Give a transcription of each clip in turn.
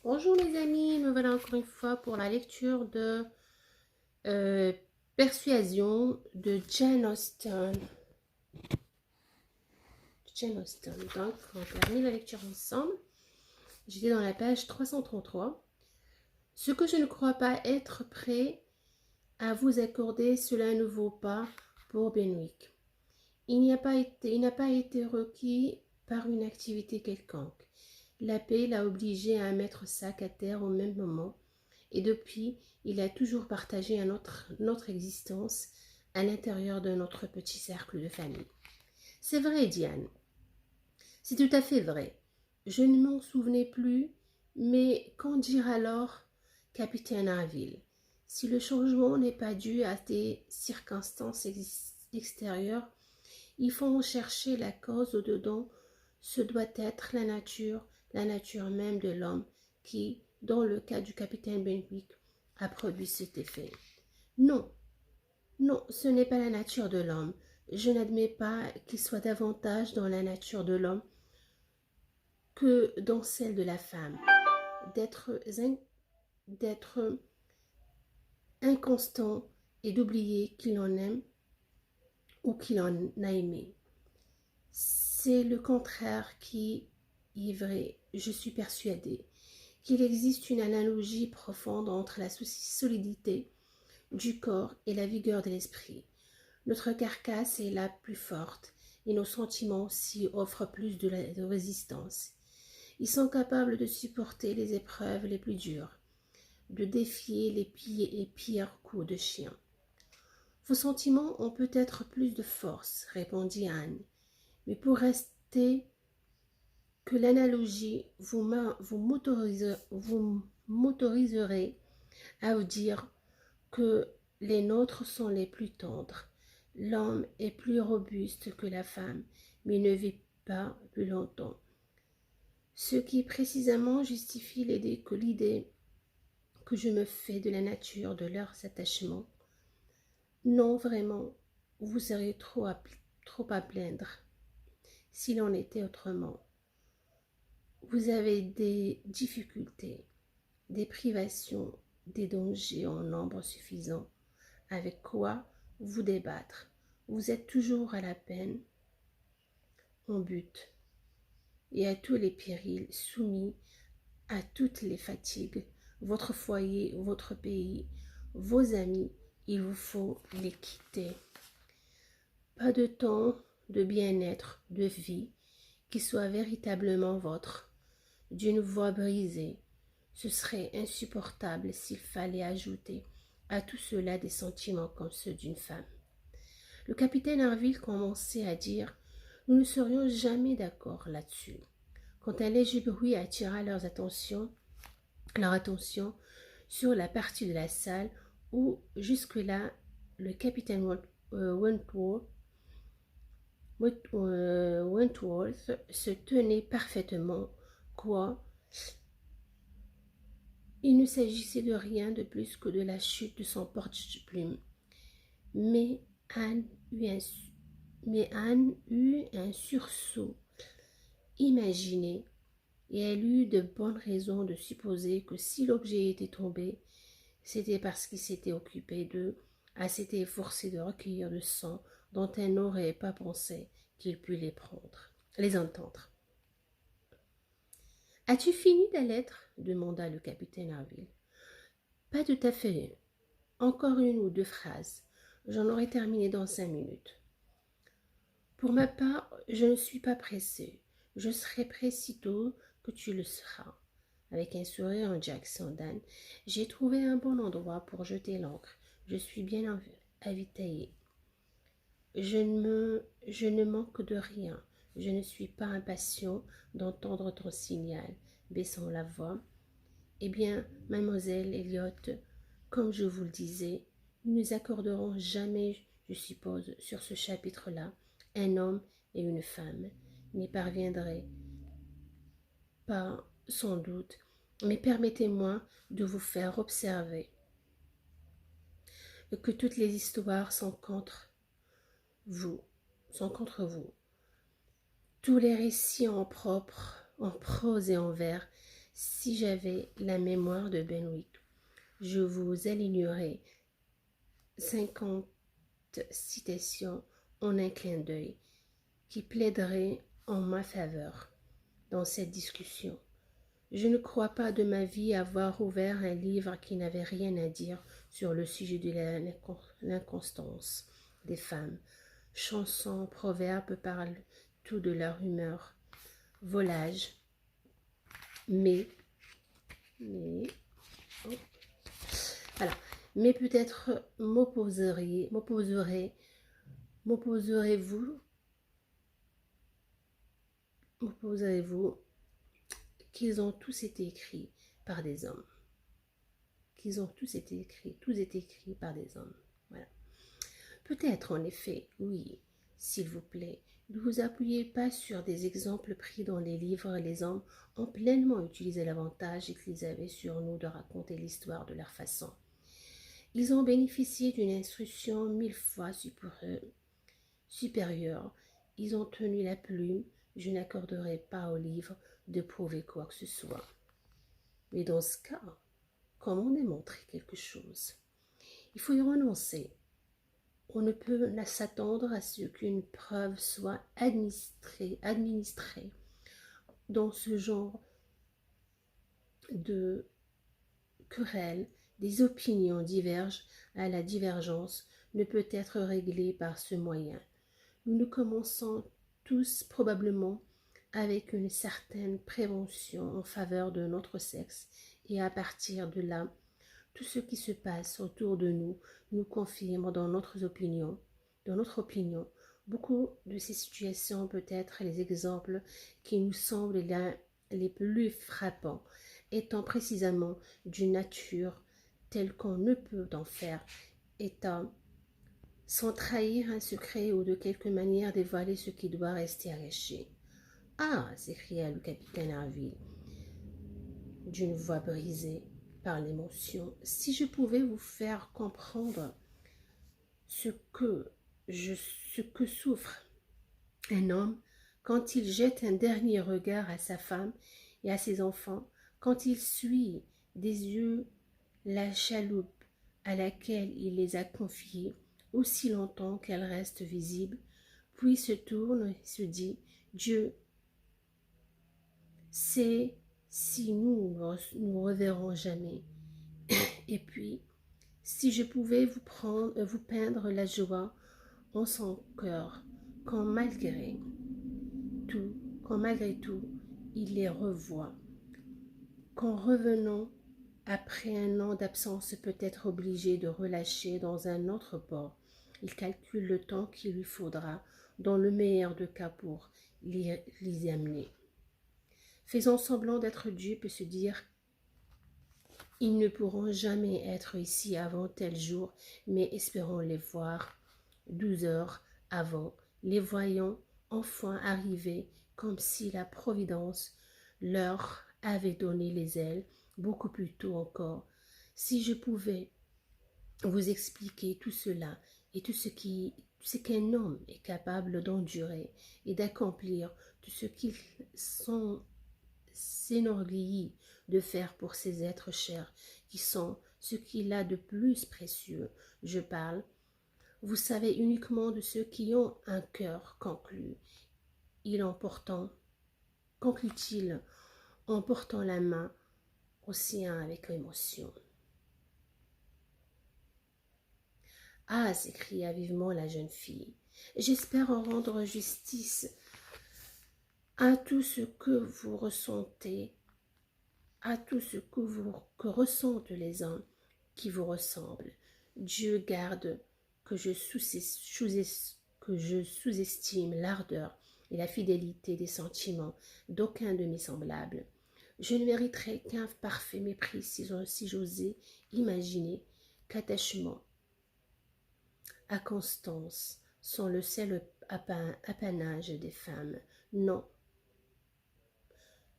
Bonjour les amis, me voilà encore une fois pour la lecture de euh, Persuasion de Jane Austen. Donc, on termine la lecture ensemble. J'étais dans la page 333. Ce que je ne crois pas être prêt à vous accorder, cela ne vaut pas pour Benwick. Il n'a pas été requis par une activité quelconque. La paix l'a obligé à mettre sac à terre au même moment, et depuis, il a toujours partagé notre existence à l'intérieur de notre petit cercle de famille. C'est vrai, Diane, c'est tout à fait vrai. Je ne m'en souvenais plus, mais qu'en dire alors, capitaine Harville? Si le changement n'est pas dû à des circonstances extérieures, il faut en chercher la cause au-dedans. Ce doit être la nature même de l'homme qui, dans le cas du capitaine Benwick, a produit cet effet. Non, non, ce n'est pas la nature de l'homme. Je n'admets pas qu'il soit davantage dans la nature de l'homme que dans celle de la femme, d'être d'être inconstant et d'oublier qu'il en aime ou qu'il en a aimé. C'est le contraire qui est vrai. Je suis persuadée qu'il existe une analogie profonde entre la solidité du corps et la vigueur de l'esprit. Notre carcasse est la plus forte et nos sentiments aussi offrent plus de résistance. Ils sont capables de supporter les épreuves les plus dures, de défier les pires coups de chien. Vos sentiments ont peut-être plus de force, répondit Anne, mais pour rester que l'analogie vous m'autoriserez à vous dire que les nôtres sont les plus tendres. L'homme est plus robuste que la femme, mais ne vit pas plus longtemps. Ce qui précisément justifie l'idée que je me fais de la nature de leurs attachements. Non, vraiment, vous seriez trop à plaindre s'il en était autrement. Vous avez des difficultés, des privations, des dangers en nombre suffisant, avec quoi vous débattre. Vous êtes toujours à la peine, en but, et à tous les périls, soumis à toutes les fatigues. Votre foyer, votre pays, vos amis, il vous faut les quitter. Pas de temps de bien-être, de vie, qui soit véritablement vôtre. D'une voix brisée, ce serait insupportable s'il fallait ajouter à tout cela des sentiments comme ceux d'une femme. Le capitaine Harville commençait à dire: nous ne serions jamais d'accord là-dessus, quand un léger bruit attira leur attention sur la partie de la salle où, jusque-là, le capitaine Wentworth se tenait parfaitement, quoi. Il ne s'agissait de rien de plus que de la chute de son porte-plume. Mais Anne eut un sursaut imaginé, et elle eut de bonnes raisons de supposer que si l'objet était tombé, c'était parce qu'il s'était occupé d'eux, s'était efforcé de recueillir le sang dont elle n'aurait pas pensé qu'il pût les entendre. As-tu fini ta lettre? Demanda le capitaine Harville. Pas tout à fait. Encore une ou deux phrases. J'en aurai terminé dans 5 minutes. Pour ma part, je ne suis pas pressé. Je serai prêt sitôt que tu le seras. Avec un sourire en Jackson Dan, j'ai trouvé un bon endroit pour jeter l'ancre. Je suis bien avitaillé. Je ne manque de rien. Je ne suis pas impatient d'entendre ton signal. Baissant la voix. Eh bien, mademoiselle Elliot, comme je vous le disais, nous nous accorderons jamais, je suppose, sur ce chapitre-là. Un homme et une femme n'y parviendraient pas, sans doute, mais permettez-moi de vous faire observer que toutes les histoires vous, sont contre vous. Tous les récits en prose et en vers, Si j'avais la mémoire de Benwick, je vous alignerais 50 citations en un clin d'œil qui plaideraient en ma faveur dans cette discussion. Je ne crois pas de ma vie avoir ouvert un livre qui n'avait rien à dire sur le sujet de l'inconstance des femmes. Chansons, proverbes parlent tout de leur humeur, volage, mais oh, voilà. Mais peut-être m'opposerez-vous qu'ils ont tous été écrits par des hommes. Qu'ils ont tous été écrits par des hommes. Voilà. Peut-être, en effet, oui, s'il vous plaît, ne vous appuyez pas sur des exemples pris dans les livres. Les hommes ont pleinement utilisé l'avantage qu'ils avaient sur nous de raconter l'histoire de leur façon. Ils ont bénéficié d'une instruction 1000 fois supérieure. Ils ont tenu la plume. Je n'accorderai pas au livre de prouver quoi que ce soit. Mais dans ce cas, comment démontrer quelque chose? Il faut y renoncer. On ne peut s'attendre à ce qu'une preuve soit administrée dans ce genre de querelle. Des opinions divergent, à la divergence ne peut être réglée par ce moyen. Nous commençons tous probablement avec une certaine prévention en faveur de notre sexe, et à partir de là, tout ce qui se passe autour de nous confirme dans notre opinion. Beaucoup de ces situations peuvent être les exemples qui nous semblent les plus frappants, étant précisément d'une nature telle qu'on ne peut en faire état sans trahir un secret ou de quelque manière dévoiler ce qui doit rester caché. Ah, s'écria le capitaine Harville d'une voix brisée par l'émotion, si je pouvais vous faire comprendre ce que souffre un homme quand il jette un dernier regard à sa femme et à ses enfants, quand il suit des yeux la chaloupe à laquelle il les a confiés aussi longtemps qu'elle reste visible, puis se tourne et se dit « Dieu sait si nous nous reverrons jamais. » Et puis, si je pouvais vous peindre la joie en son cœur, quand malgré tout, il les revoit, qu'en revenant après un an d'absence peut être obligé de relâcher dans un autre port, il calcule le temps qu'il lui faudra, dans le meilleur des cas, pour les amener. Faisant semblant d'être dupe et se dire « Ils ne pourront jamais être ici avant tel jour, mais espérons les voir 12 heures avant, les voyant enfin arriver comme si la Providence leur avait donné les ailes beaucoup plus tôt encore. Si je pouvais vous expliquer tout cela et tout ce qu'un homme est capable d'endurer et d'accomplir, tout ce qu'il s'enorgueillit de faire pour ces êtres chers qui sont ce qu'il a de plus précieux. Je parle, vous savez, uniquement de ceux qui ont un cœur conclu. Conclut-il en portant la main au sien avec émotion. Ah, s'écria vivement la jeune fille, j'espère en rendre justice à tout ce que vous ressentez, à tout ce que ressentent les hommes qui vous ressemblent. Dieu garde que je sous-estime l'ardeur et la fidélité des sentiments d'aucun de mes semblables. Je ne mériterais qu'un parfait mépris si j'osais imaginer qu'attachement à Constance sont le seul apanage des femmes. Non,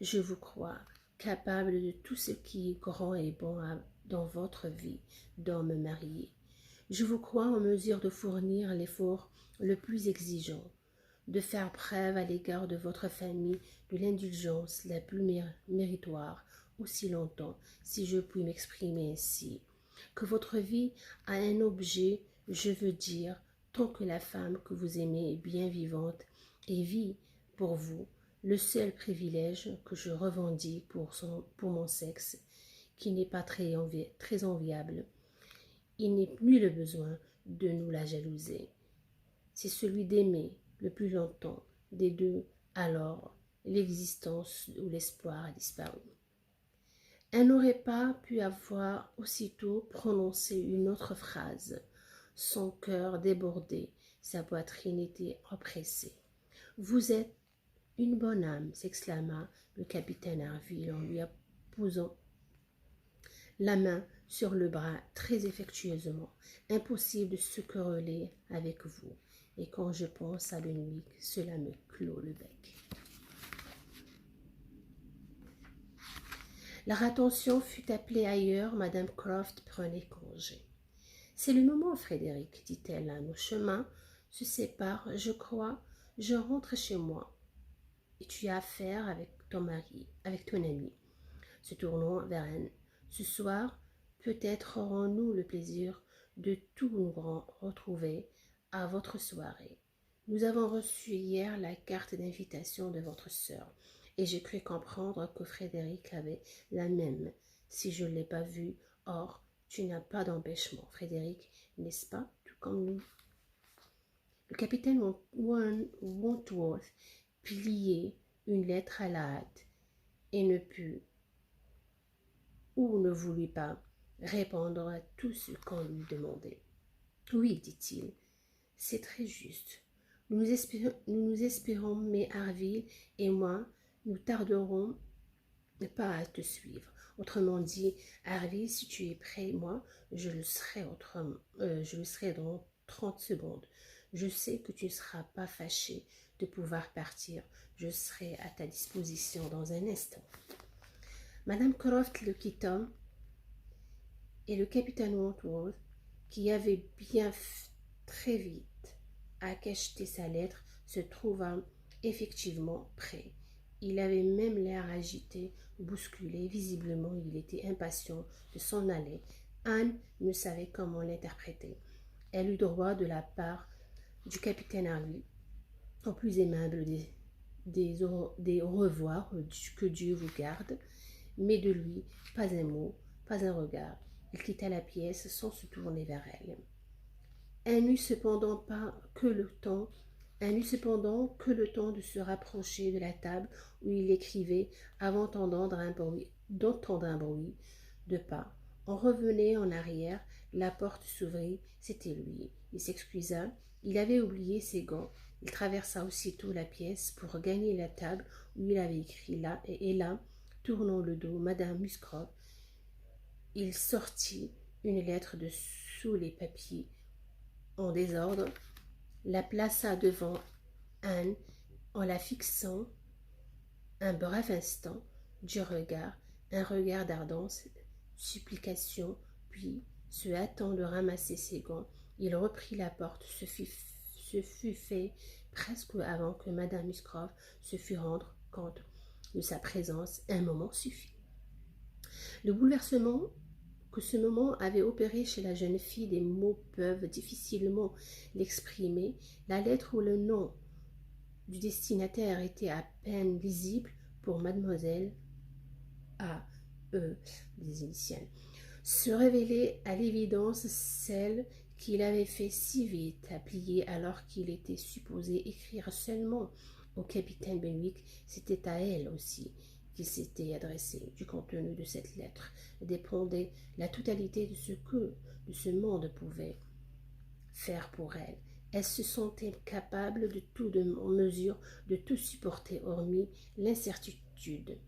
je vous crois capable de tout ce qui est grand et bon dans votre vie d'homme marié. Je vous crois en mesure de fournir l'effort le plus exigeant, de faire preuve à l'égard de votre famille de l'indulgence la plus méritoire aussi longtemps, si je puis m'exprimer ainsi, que votre vie a un objet, je veux dire, tant que la femme que vous aimez est bien vivante et vit pour vous le seul privilège que je revendique pour mon sexe, qui n'est pas très enviable. Il n'est plus le besoin de nous la jalouser. C'est celui d'aimer le plus longtemps des deux, alors l'existence ou l'espoir a disparu. Elle n'aurait pas pu avoir aussitôt prononcé une autre phrase. Son cœur débordait, sa poitrine était oppressée. « Vous êtes une bonne âme !» s'exclama le capitaine Harville en lui posant la main sur le bras très effectueusement. « Impossible de se quereller avec vous. Et quand je pense à Benwick, cela me clôt le bec. » Leur attention fut appelée ailleurs. Madame Croft prenait congé. « C'est le moment, Frédéric, dit-elle, nos chemins se séparent, je crois, je rentre chez moi. Et tu as affaire avec ton ami, se tournant vers Anne. Ce soir, peut-être aurons-nous le plaisir de tous nous retrouver à votre soirée. Nous avons reçu hier la carte d'invitation de votre sœur, et j'ai cru comprendre que Frédéric avait la même, si je ne l'ai pas vue. Or, tu n'as pas d'empêchement, Frédéric, n'est-ce pas, tout comme nous. » Le capitaine Wentworth pliait une lettre à la hâte et ne put ou ne voulut pas répondre à tout ce qu'on lui demandait. « Oui, dit-il, c'est très juste. Nous nous espérons, mais Harville et moi, nous tarderons pas à te suivre. Autrement dit, Harville, si tu es prêt, moi, je le serai dans 30 secondes. Je sais que tu ne seras pas fâché de pouvoir partir. Je serai à ta disposition dans un instant. » Madame Croft le quitta et le capitaine Wentworth, qui avait bien très vite à cacheter sa lettre, se trouva effectivement prêt. Il avait même l'air agité, bousculé. Visiblement, il était impatient de s'en aller. Anne ne savait comment l'interpréter. Elle eut droit de la part du capitaine Harville au plus aimable des au revoir, que Dieu vous garde, mais de lui, pas un mot, pas un regard. Il quitta la pièce sans se tourner vers elle. Elle n'eut cependant que le temps de se rapprocher de la table où il écrivait avant d'entendre un bruit de pas. On revenait en arrière, la porte s'ouvrit, c'était lui. Il s'excusa, il avait oublié ses gants. Il traversa aussitôt la pièce pour gagner la table où il avait écrit là, et là, tournant le dos, Madame Musgrove, il sortit une lettre de sous les papiers en désordre, la plaça devant Anne en la fixant un bref instant un regard d'ardente, supplication, puis, se hâtant de ramasser ses gants, il reprit la porte. Ce fut fait presque avant que Madame Musgrove se fût rendre compte de sa présence. Un moment suffit. Le bouleversement que ce moment avait opéré chez la jeune fille, des mots peuvent difficilement l'exprimer. La lettre ou le nom du destinataire était à peine lisible pour mademoiselle A. E. des initiales. Se révélait à l'évidence celle qu'il avait fait si vite à plier alors qu'il était supposé écrire seulement au capitaine Benwick. C'était à elle aussi qu'il s'était adressé. Du contenu de cette lettre dépendait la totalité de ce monde pouvait faire pour elle. Elle se sentait capable de tout, en mesure de tout supporter, hormis l'incertitude.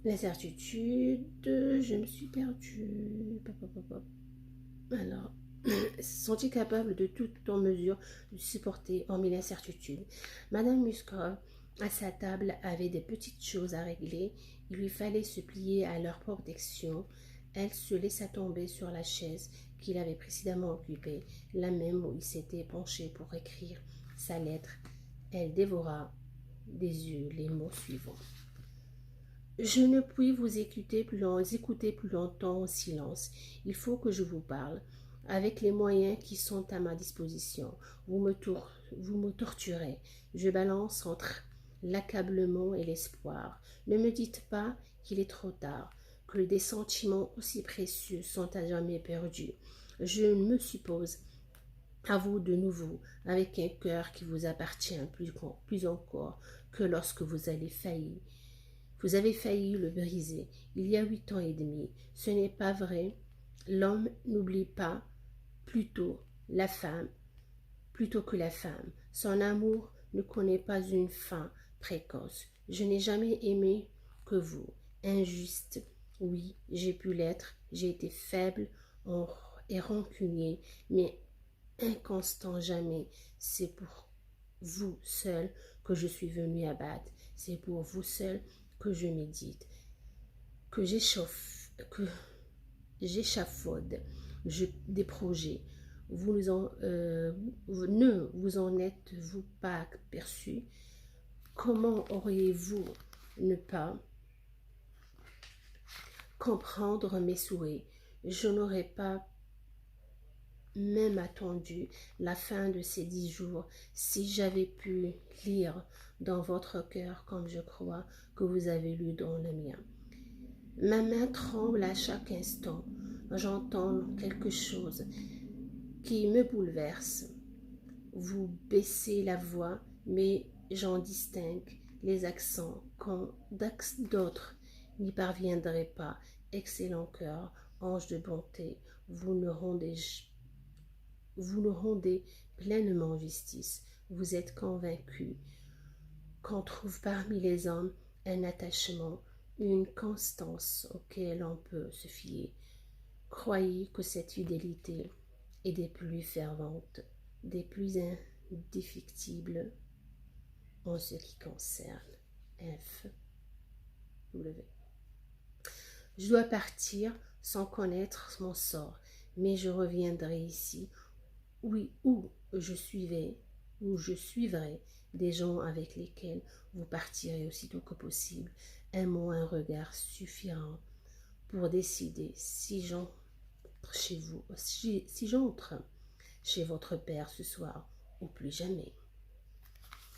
Je me suis perdue. Alors, se sentit capable de tout en mesure de supporter, hormis l'incertitude. Madame Musgrove, à sa table, avait des petites choses à régler. Il lui fallait se plier à leur protection. Elle se laissa tomber sur la chaise qu'il avait précédemment occupée, la même où il s'était penché pour écrire sa lettre. Elle dévora des yeux les mots suivants. Je ne puis vous écouter plus longtemps en silence. Il faut que je vous parle. Avec les moyens qui sont à ma disposition, vous me torturez. Je balance entre l'accablement et l'espoir. Ne me dites pas qu'il est trop tard, que des sentiments aussi précieux sont à jamais perdus. Je me suppose à vous de nouveau, avec un cœur qui vous appartient plus encore que lorsque vous allez faillir. Vous avez failli le briser il y a 8 ans et demi. Ce n'est pas vrai. L'homme n'oublie pas plutôt la femme, plutôt que la femme. Son amour ne connaît pas une fin précoce. Je n'ai jamais aimé que vous. Injuste, oui, j'ai pu l'être. J'ai été faible et rancunier, mais inconstant jamais. C'est pour vous seul que je suis venu abattre. C'est pour vous seul que je médite, que j'échafaude des projets. Ne vous en êtes-vous pas aperçu? Comment auriez-vous ne pas comprendre mes souhaits? Je n'aurais pas même attendu la fin de ces 10 jours si j'avais pu lire dans votre cœur comme je crois que vous avez lu dans le mien. Ma main tremble à chaque instant. J'entends quelque chose qui me bouleverse. Vous baissez la voix, mais j'en distingue les accents quand d'autres n'y parviendraient pas. Excellent cœur, ange de bonté, vous nous rendez pleinement justice. Vous êtes convaincu qu'on trouve parmi les hommes un attachement, une constance auquel on peut se fier. Croyez que cette fidélité est des plus ferventes, des plus indéfectibles en ce qui concerne F. W. Je dois partir sans connaître mon sort, mais je reviendrai ici, oui, où je suivrai des gens avec lesquels vous partirez aussitôt que possible. Un mot, un regard suffiront pour décider si j'entre chez votre père ce soir ou plus jamais.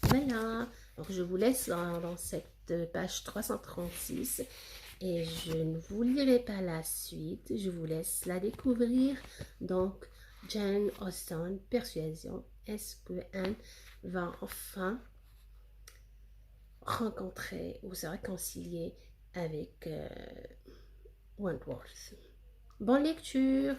Voilà, donc je vous laisse dans cette page 336 et je ne vous lirai pas la suite, je vous laisse la découvrir. Donc, Jane Austen, Persuasion. Est-ce que Anne va enfin rencontrer ou se réconcilier avec Wentworth? Bonne lecture!